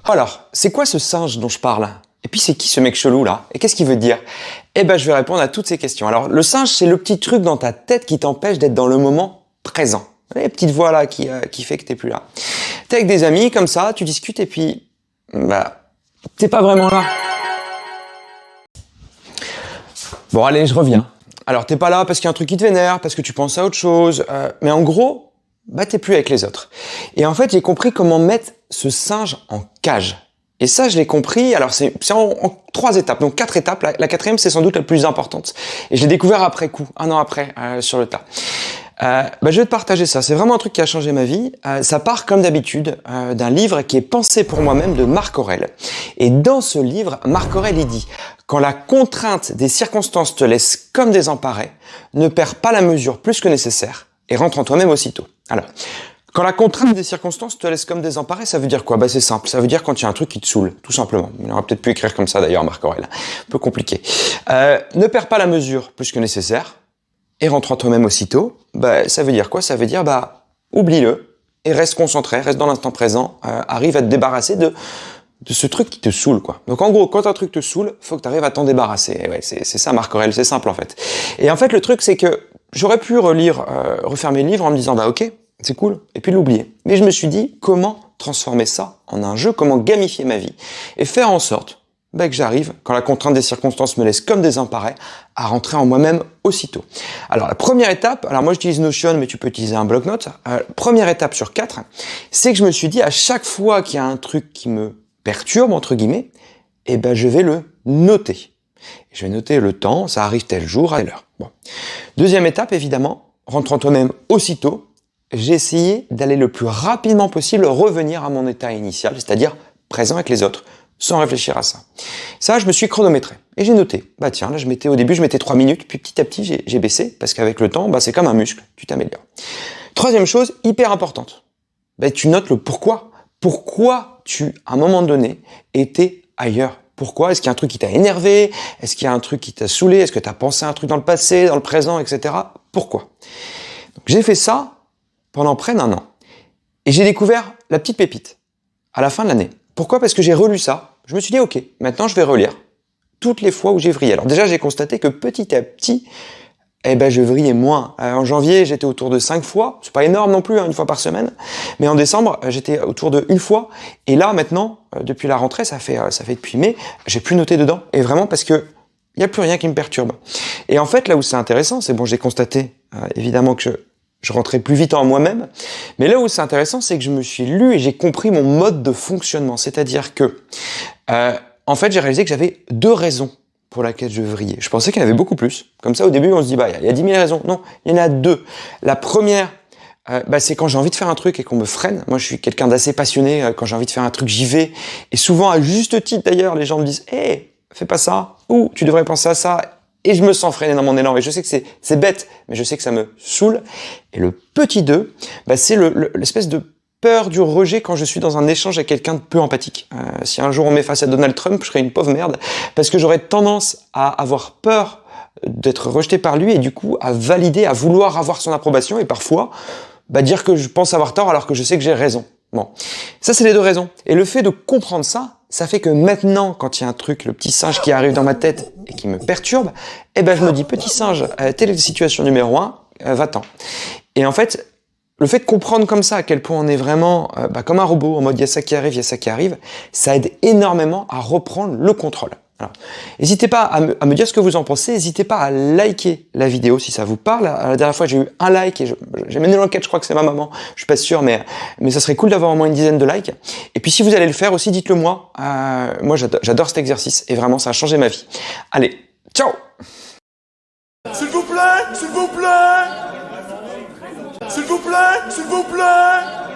Alors, c'est quoi ce singe dont je parle? Et puis c'est qui ce mec chelou là? Et qu'est-ce qu'il veut dire? Eh ben je vais répondre à toutes ces questions. Alors le singe, c'est le petit truc dans ta tête qui t'empêche d'être dans le moment présent. Les petites voix là qui fait que t'es plus là. T'es avec des amis comme ça, tu discutes et puis t'es pas vraiment là. Bon allez, je reviens. Alors t'es pas là parce qu'il y a un truc qui te vénère, parce que tu penses à autre chose, mais en gros, t'es plus avec les autres. Et en fait, j'ai compris comment mettre ce singe en cage. Et ça, je l'ai compris, alors c'est en 3 étapes, donc 4 étapes. La quatrième, c'est sans doute la plus importante. Et je l'ai découvert après coup, 1 an après, sur le tas. Je vais te partager ça, c'est vraiment un truc qui a changé ma vie. Ça part, comme d'habitude, d'un livre qui est pensé pour moi-même de Marc Aurèle. Et dans ce livre, Marc Aurèle, il dit « Quand la contrainte des circonstances te laisse comme désemparé, ne perds pas la mesure plus que nécessaire et rentre en toi-même aussitôt. » Alors, quand la contrainte des circonstances te laisse comme désemparé, ça veut dire quoi? C'est simple, ça veut dire quand il y a un truc qui te saoule, tout simplement. On aurait peut-être pu écrire comme ça d'ailleurs, Marc Aurèle. Un peu compliqué. Ne perds pas la mesure plus que nécessaire et rentre en toi-même aussitôt. Ça veut dire quoi? Ça veut dire, oublie-le et reste concentré, reste dans l'instant présent, arrive à te débarrasser de ce truc qui te saoule, quoi. Donc en gros, quand un truc te saoule, faut que tu arrives à t'en débarrasser. Et ouais, c'est ça Marc Aurèle, c'est simple en fait. Et en fait, le truc, c'est que j'aurais pu refermer le livre en me disant, ok, c'est cool, et puis l'oublier. Mais je me suis dit, comment transformer ça en un jeu, comment gamifier ma vie, et faire en sorte que j'arrive, quand la contrainte des circonstances me laisse comme désemparé, à rentrer en moi-même aussitôt. Alors la première étape, alors moi j'utilise Notion, mais tu peux utiliser un bloc-notes. Première étape sur 4, c'est que je me suis dit, à chaque fois qu'il y a un truc qui me perturbe, entre guillemets, je vais le noter. Je vais noter le temps, ça arrive tel jour, à telle heure. Bon. Deuxième étape, évidemment, rentre en toi-même aussitôt. J'ai essayé d'aller le plus rapidement possible revenir à mon état initial, c'est-à-dire présent avec les autres, sans réfléchir à ça. Ça, je me suis chronométré. Et j'ai noté. Tiens, là, au début, je mettais 3 minutes, puis petit à petit, j'ai baissé, parce qu'avec le temps, c'est comme un muscle, tu t'améliores. Troisième chose, hyper importante. Tu notes le pourquoi. Pourquoi tu, à un moment donné, étais ailleurs? Pourquoi? Est-ce qu'il y a un truc qui t'a énervé? Est-ce qu'il y a un truc qui t'a saoulé? Est-ce que tu as pensé à un truc dans le passé, dans le présent, etc.? Pourquoi? Donc, j'ai fait ça pendant près d'1 an. Et j'ai découvert la petite pépite à la fin de l'année. Pourquoi? Parce que j'ai relu ça. Je me suis dit, ok, maintenant je vais relire toutes les fois où j'ai vrillé. Alors déjà, j'ai constaté que petit à petit, je vrillais moins. En janvier, j'étais autour de 5 fois. C'est pas énorme non plus, 1 fois par semaine. Mais en décembre, j'étais autour de 1 fois. Et là, maintenant, depuis la rentrée, ça fait depuis mai, j'ai plus noté dedans. Et vraiment parce que il y a plus rien qui me perturbe. Et en fait, là où c'est intéressant, c'est bon, j'ai constaté évidemment que je rentrais plus vite en moi-même. Mais là où c'est intéressant, c'est que je me suis lu et j'ai compris mon mode de fonctionnement. C'est-à-dire que, en fait, j'ai réalisé que j'avais 2 raisons pour lesquelles je vrillais. Je pensais qu'il y en avait beaucoup plus. Comme ça, au début, on se dit, il y a 10 000 raisons. Non, il y en a 2. La première, c'est quand j'ai envie de faire un truc et qu'on me freine. Moi, je suis quelqu'un d'assez passionné. Quand j'ai envie de faire un truc, j'y vais. Et souvent, à juste titre d'ailleurs, les gens me disent, fais pas ça. Ou tu devrais penser à ça. Et je me sens freiné dans mon élan. Et je sais que c'est bête, mais je sais que ça me saoule. Et le petit 2, c'est l'espèce de peur du rejet quand je suis dans un échange avec quelqu'un de peu empathique. Si un jour on met face à Donald Trump, je serais une pauvre merde, parce que j'aurais tendance à avoir peur d'être rejeté par lui et du coup à valider, à vouloir avoir son approbation et parfois dire que je pense avoir tort alors que je sais que j'ai raison. Bon, ça c'est les 2 raisons. Et le fait de comprendre ça, ça fait que maintenant, quand il y a un truc, le petit singe qui arrive dans ma tête et qui me perturbe, je me dis, petit singe, telle est la situation numéro 1, va-t'en. Et en fait, le fait de comprendre comme ça à quel point on est vraiment comme un robot, en mode il y a ça qui arrive, ça aide énormément à reprendre le contrôle. Alors, n'hésitez pas à me dire ce que vous en pensez, n'hésitez pas à liker la vidéo si ça vous parle. La dernière fois, j'ai eu 1 like et j'ai mené l'enquête, je crois que c'est ma maman, je suis pas sûr, mais ça serait cool d'avoir au moins une dizaine de likes. Et puis si vous allez le faire aussi, dites-le moi. Moi, j'adore cet exercice et vraiment, ça a changé ma vie. Allez, ciao! S'il vous plaît! S'il vous plaît! S'il vous plaît! S'il vous plaît!